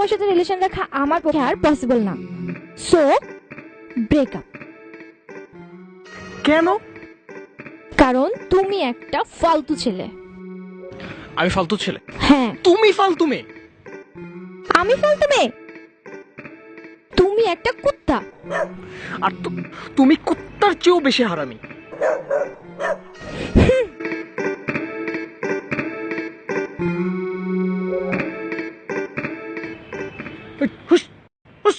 তোমার সাথে রিলেশন রাখা আমার পক্ষে আর পসিবল না। So breakup. কেন? কারণ তুমি একটা ফালতু ছেলে। আমি ফালতু ছেলে? হ্যাঁ। তুমি ফালতু মেয়ে। আমি ফালতু মেয়ে? তুমি একটা কুত্তা। আর তুমি কুত্তার চেয়েও বেশি হারামি। হুস হুস।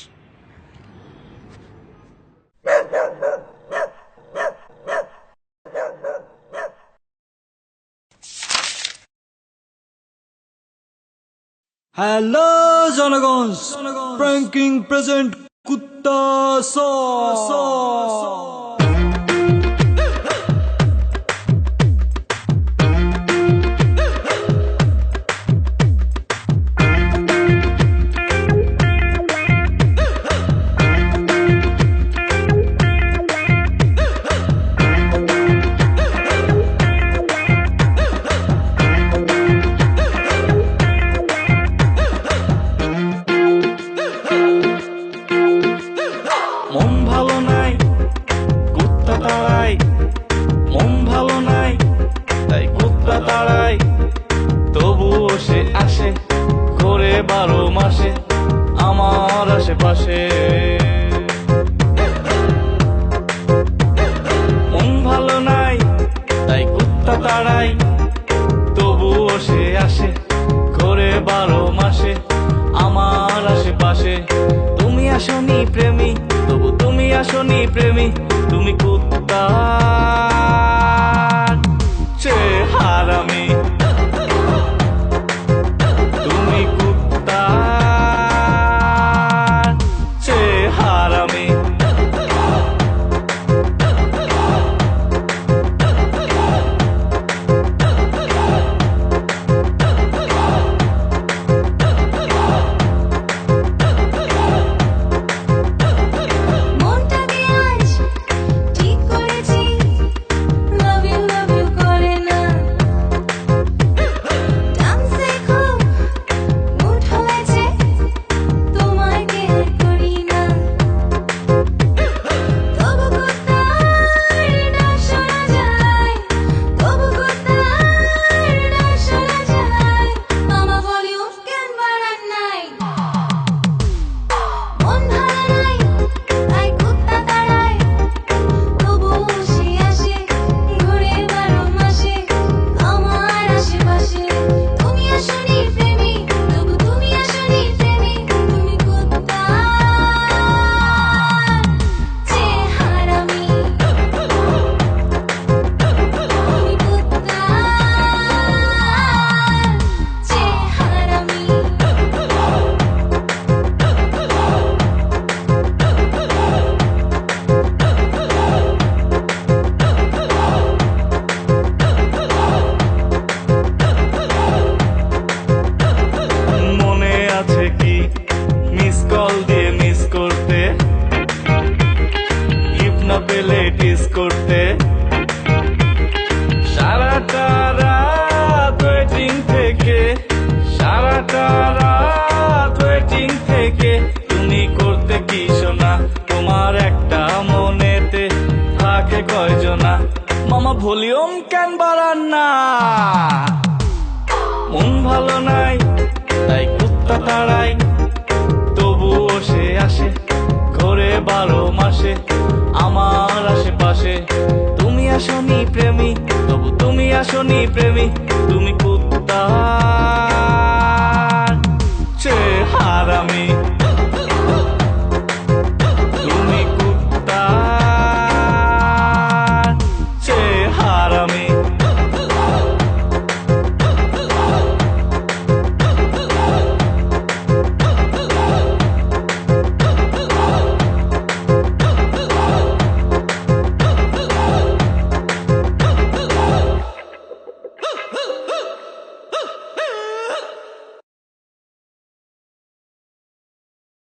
হ্যালো জনগণ, প্র্যাঙ্কিং প্রেজেন্ট কুত্তা মন ভালো নাই, কুত্তা তাড়াই। মন ভালো নাই, তাই কুত্তা তাড়াই। তবুও সে আসে, ঘোরে 12 মাসে আমার আশেপাশে। মন ভালো নাই, তাই কুত্তা তাড়াই। তবুও সে আসে, ঘোরে 12 মাসে আমার আশেপাশে। তুমি আসনি প্রেমী, তবু তুমি আসনি প্রেমী। তুমি কুত্তা হারামি, তুমি কুত্তা হারামি। মনটা দিয়ে আজ ঠিক করেছি, লাভ ইউ করে না। ডান্সে খুব মুড হয়েছে, তোমায় কেয়ার করি না। তবু কুত্তার ডাক শোনা যায়, তবু কুত্তার ডাক শোনা যায়। মামা ভলিউম কেন বাড়ান নাই? মন ভালো নাই, তাই কুত্তা তাড়াই। তবুও সে আসে, ঘুরে 12 মাসে আমার আশেপাশে। তুমি আসনি প্রেমী, তবু তুমি আসনি প্রেমী। তুমি কুত্তা হারামি, তুমি কুত্তা হারামি। মনে আছে কি মিস কল দিয়ে মিস করতে, গিফট না পেলে টিস করতে। সারাটা রাত ওয়েটিং থেকে, সারাটা রাত ওয়েটিং থেকে। তুমি করতে কি শোনা, তোমার একটা মনেতে থাকে কয়জনা। মামা ভলিউম কেন বাড়ান না? মন ভালো নাই, তাই কুত্তা তাড়াই। তবুও সে আসে, ঘোরে 12 মাসে আমার আশেপাশে। তুমি আসনি প্রেমী, তবু তুমি আসনি প্রেমী। তুমি কুত্তা